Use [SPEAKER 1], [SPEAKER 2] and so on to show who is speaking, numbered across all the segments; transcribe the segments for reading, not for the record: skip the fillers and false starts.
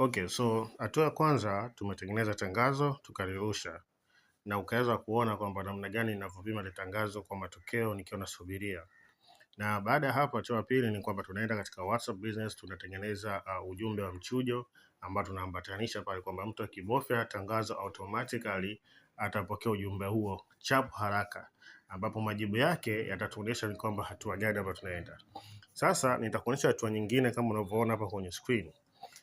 [SPEAKER 1] Okay, so hatua ya kwanza tumetengeneza tangazo tukalirusha, na ukaweza kuona kwamba namna gani ninavyopima ile tangazo kwa matokeo nikiwa nasubiria. Na baada ya hapo, hatua ya pili ni kwamba tunaenda katika WhatsApp Business, tunatengeneza ujumbe wa mchujo ambao tunaambatanisha pale kwamba mtu akibofya tangazo automatically atapokea ujumbe huo chap haraka, ambapo majibu yake yatatuonyesha ni kwamba hatua gani ambayo tunaenda. Sasa nitakuonyesha hatua nyingine kama unavyoona hapa kwenye screen.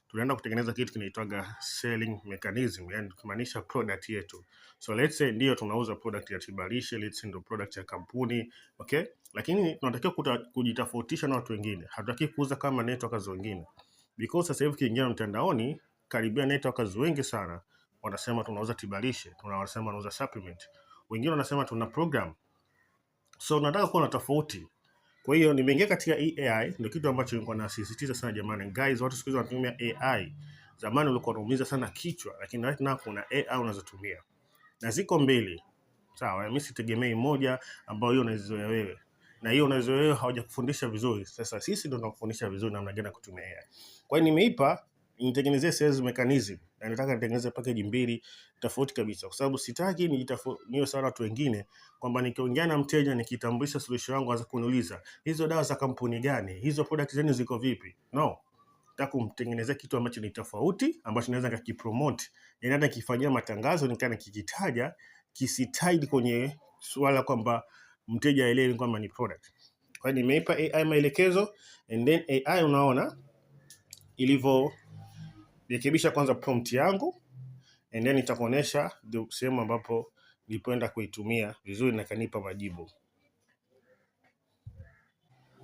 [SPEAKER 1] Tunaenda kutengeneza kitu kinaitwaga selling mechanism, yani kumaanisha product yetu. So let's say ndio tunauza product ya tiba lishe, let's say ndio product ya kampuni, okay? Lakini tunatakiwa kujitofautisha na watu wengine. Hatutaki kuuza kama networkers wengine. Because sasa hivi kiingia mtandaoni, karibia networkers wengi sana wanasema tunauza tiba lishe, tunawasema tunauza supplement. Wengine wanasema tuna program. So nataka kuwa na tofauti. Kwa hiyo nimeingia katika AI, ndio kitu ambacho nilikuwa nasisitiza sana jamani. Guys, watu siku hizi wanatumia AI. Zamani ulikuwa unaumiza sana kichwa, lakini right now kuna AI unazotumia. Na ziko mbili. Sawa, mimi sitegemei moja ambayo hiyo unaizoea wewe. Na hiyo unaizoea wewe hawajakufundisha vizuri. Sasa sisi ndio tunakufundisha vizuri namna gani kutumia AI. Kwa hiyo nimeipa nitengenezee sales mechanism, na nataka nitengeneze package mbili tofauti kabisa, kwa sababu sitaki niwe sawa na watu wengine kwamba nikiongea na mteja nikitambulisha solution yangu anza kuniuliza hizo dawa za kampuni gani, hizo product zenu ziko vipi. No, nataka kumtengenezea kitu ambacho ni tofauti, ambacho naweza nikakipromote, yani hata kifanyia matangazo nikana kikitaja kisitide kwenye swala kwamba mteja aelewe kwamba ni product. Kwa hiyo nimeipa AI maelekezo, and then AI unaona ilivyo rekebisha kwanza prompt yangu, and then itakuonesha sehemu ambapo nilipoenda kuitumia vizuri na kanipa majibu.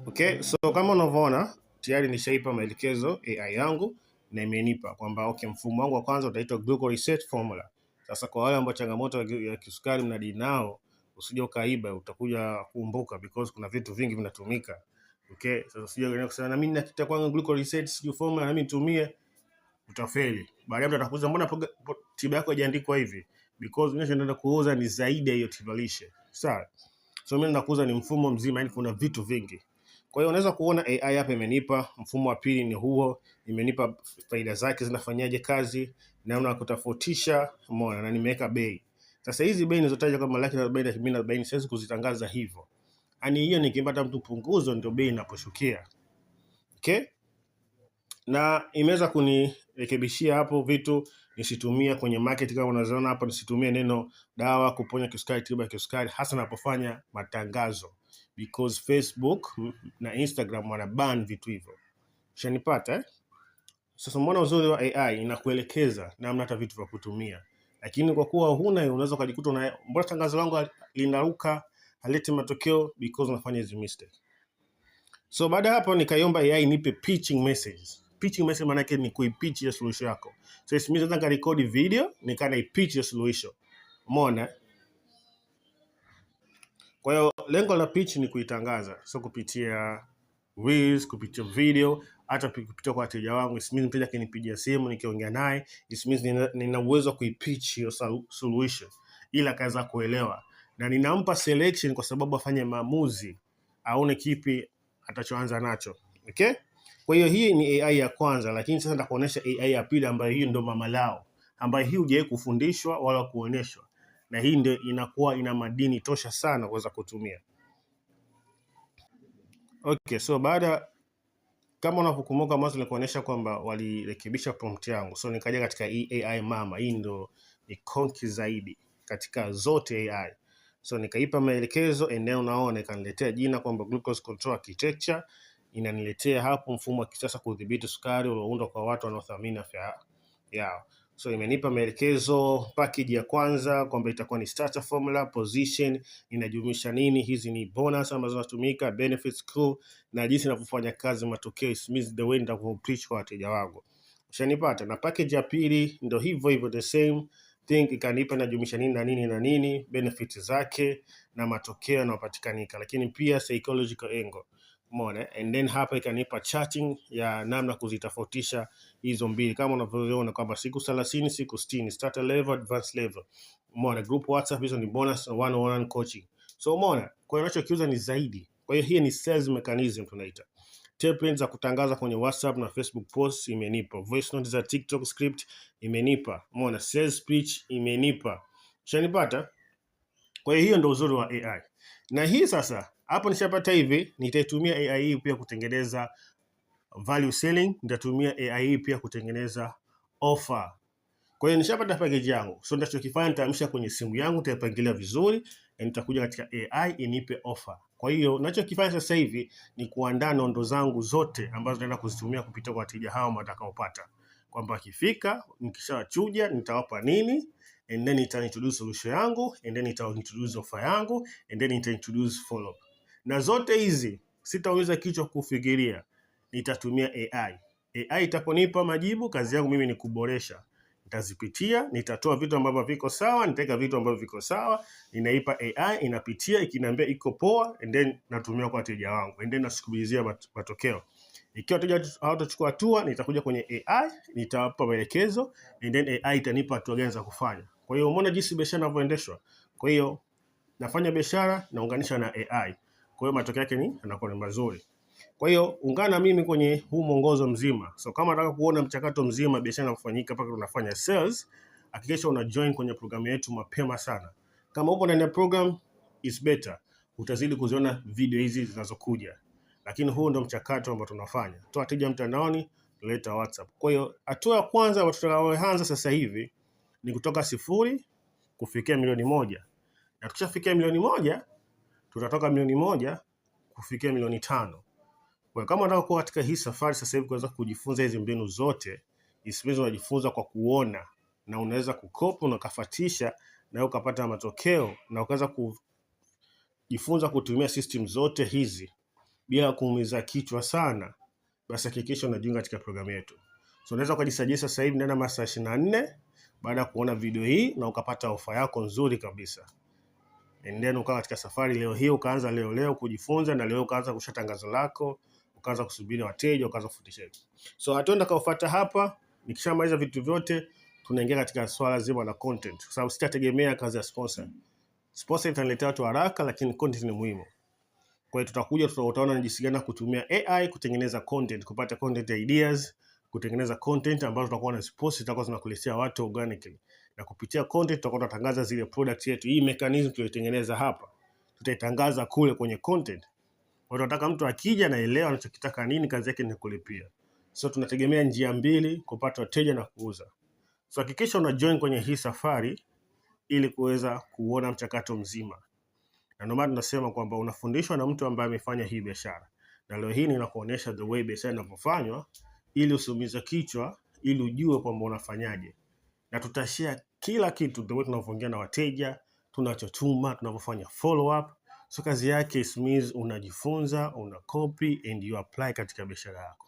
[SPEAKER 1] Okay, so kama unavyoona tayari nishaipa maelekezo AI yangu na imenipa kwamba okay, mfumo wangu wa kwanza utaitwa glucose reset formula. Sasa kwa wale ambao changamoto ya kisukari mnadili nao, usije ukaiba, utakuja kukumbuka because kuna vitu vingi vinatumika. Okay, sasa usije kusema na mimi nakita kwangu glucose reset sio formula na mimi nitumie, utafeli. Baadaye mtu atakuuliza mbona tiba yako haijaandikwa hivi? Because unachoenda kuuza ni zaidi ya hiyo tiba lishe. Sawa? So mimi nakuuza ni mfumo mzima, yani kuna vitu vingi. Kwa hiyo unaweza kuona AI hapa imenipa mfumo wa pili ni huo, imenipa faida zake zinafanyaje kazi, namna ya kutofautisha, umeona, na nimeweka bei. Sasa hizi bei nilizotaja kama 140,000 siwezi kuzitangaza hivyo. Yaani hiyo nikipata mtu punguzo ndio bei inaposhukia. Okay? Na imeweza kunirekebishia hapo vitu nisitumie kwenye market kama unazoona hapa, nisitumie neno dawa kuponya kisukari, tiba ya kisukari, hasa napofanya matangazo, because Facebook na Instagram wana ban vitu hivyo. Shanipata eh? Sasa mbona uzuri wa AI inakuelekeza namna hata vitu vya kutumia, lakini kwa kuwa huna, unaweza kujikuta na mbona tangazo langu linaruka haleti matokeo because unafanya hizo mistake. So baada hapo nikaiomba AI nipe pitching messages. Pitching message maana yake ni kuipitch ya solution yako. So it means nataka record video nikana ipitch ya solution. Umeona? Kwa hiyo lengo la pitch ni kuitangaza, so kupitia reels, kupitia video, hata kupitia kwa wateja wangu. It means mteja akinipigia simu nikiongea naye, it means nina uwezo wa kuipitch hiyo solution ila kaza kuelewa, na ninampa selection kwa sababu afanye maamuzi aone kipi atachoanza nacho. Okay? Kwa hiyo hii ni AI ya kwanza, lakini sasa nitakuonesha AI ya pili ambayo hii ndo mama lao, ambayo hii hujawahi kufundishwa wala kuoneshwa, na hii ndio inakuwa ina madini tosha sana kuweza kutumia. Okay, so baada kama unakumbuka mwanzo nilikuonesha kwamba walirekebisha prompt yangu, so nikaja katika AI mama, hii ndo ni konki zaidi katika zote AI. So nikaipa maelekezo, eneo unaona ikaniletea jina kwamba glucose control architecture, inaniletea hapo mfumo wa kisasa kudhibiti sukari ulioundwa kwa watu wanaothamini afya yao. So imenipa maelekezo package ya kwanza kwamba itakuwa ni starter formula, position, inajumuisha nini, hizi ni bonus ambazo zinatumika, benefits crew, na jinsi ninavyofanya kazi matokeo, it means the way nitakavyopitch kwa wateja wangu. Ushanipata? Na package ya pili ndio hivyo hivyo, the same thing, ikanipa inajumuisha nini na nini na nini, benefits zake na matokeo yanayopatikanika, lakini pia psychological angle. Umeona? And then hapa ikanipa charting ya namna kuzitofautisha hizo mbili kama unavyoona kwamba siku 30, siku 60, starter level, advanced level. Umeona? Group WhatsApp hizo ni bonus na one-on-one coaching. So umeona? Kwa hiyo unachokiuza ni zaidi. Kwa hiyo hii ni sales mechanism tunaita. templates za kutangaza kwenye WhatsApp na Facebook posts imenipa. Voice notes za TikTok script imenipa. Umeona, sales pitch imenipa. Ushanipata? Kwa hiyo ndio uzuri wa AI. Na hii sasa, hapo nishapata hivi, nitaitumia AI hii pia kutengeneza value selling, nitatumia AI hii pia kutengeneza offer. Kwa hiyo nishapata package yangu. So nitachokifanya nitahamisha kwenye simu yangu, nitaipangilia vizuri na nitakuja katika AI inipe offer. Kwa hiyo ninachokifanya sasa hivi ni kuandaa nondo zangu zote ambazo naenda kuzitumia kupitia kwa wateja hao watakaopata. Kwamba akifika, nikishawachuja, nitawapa nini, and then nita-introduce solution yangu, and then nita-introduce offer yangu, and then nita-introduce follow-up. Na zote hizi sitaweza kichwa kufikiria, nitatumia AI. AI itaponipa majibu, kazi yangu mimi ni kuboresha. Nitazipitia, nitatoa vitu ambavyo viko sawa, nitaweka vitu ambavyo viko sawa, ninaipa AI, inapitia, ikiniambia iko poa, and then natumia kwa wateja wangu, and then nasubiria matokeo. Ikiwa wateja hawatachukua hatua, nitakuja kwenye AI, nitawapa maelekezo, and then AI itanipa hatua gani za kufanya. Kwa hiyo umeona jinsi biashara inavyoendeshwa. Kwa hiyo nafanya biashara naunganisha na AI. Kwa hiyo matokeo yake yanakuwa ni mazuri. Kwa hiyo ungana na mimi kwenye huu mwongozo mzima. So kama unataka kuona mchakato mzima biashara inafanyika mpaka unafanya sales, hakikisha una join kwenye programu yetu mapema sana. Kama upo ndani ya program, is better. Utazidi kuziona video hizi zinazokuja. Lakini huu ndio mchakato ambao tunafanya. Toa wateja mtandaoni, leta WhatsApp. Kwa hiyo hatua ya kwanza ambayo tutakayoanza sasa hivi ni kutoka 0 kufikia milioni 1. Na tukishafikia milioni 1, tutatoka milioni 1 kufikia milioni 5. Kwa kama unataka kuwa katika hii safari sasa hivi kuweza kujifunza hizi mbinu zote, isiwezo unajifunza kwa kuona na unaweza kukopi na kufuatisha na ukapata matokeo na ukaweza kujifunza kutumia system zote hizi bila kuumiza kichwa sana, basi hakikisha unajiunga katika programu yetu. So unaweza kujisajili sasa hivi ndani ya masaa 24 baada ya kuona video hii na ukapata ofa yako nzuri kabisa. And then ukawa katika safari leo hii, ukaanza leo kujifunza, na leo ukaanza kusha tangazo lako, ukaanza kusubiri wateja, ukaanza kufundisha. So hatua nitakayofuata hapa, nikishamaliza vitu vyote, tunaingia katika swala zima la content. Kwa sababu sitategemea kazi ya sponsor. Sponsor itaniletea watu haraka, lakini content ni muhimu. Kwa hiyo tutakuja tutaona ni jinsi gani kutumia AI kutengeneza content, kupata content ideas, kutengeneza content ambazo tutakuwa na post zitakuwa zinakuletea watu organically. Na kupitia content tutakuwa tunatangaza zile product yetu. Hii mechanism tulitengeneza hapa, tutaitangaza kule kwenye content. Kwa hiyo tunataka mtu akija na elewa anachokitaka nini, kazi yake ni kulipia. So tunategemea njia mbili kupata wateja na kuuza. So hakikisha una join kwenye hii safari ili kuweza kuona mchakato mzima. Na ndio maana tunasema kwamba unafundishwa na mtu ambaye amefanya hii biashara. Na leo hii ninakuonyesha the way biashara inavyofanywa ili usiumize kichwa, ili ujue kwamba unafanyaje. Na tutashare kila kitu, the way tunavyoongea na wateja, tunachotuma, tunavyofanya follow up. So kazi yake is means unajifunza, una copy and you apply katika biashara yako.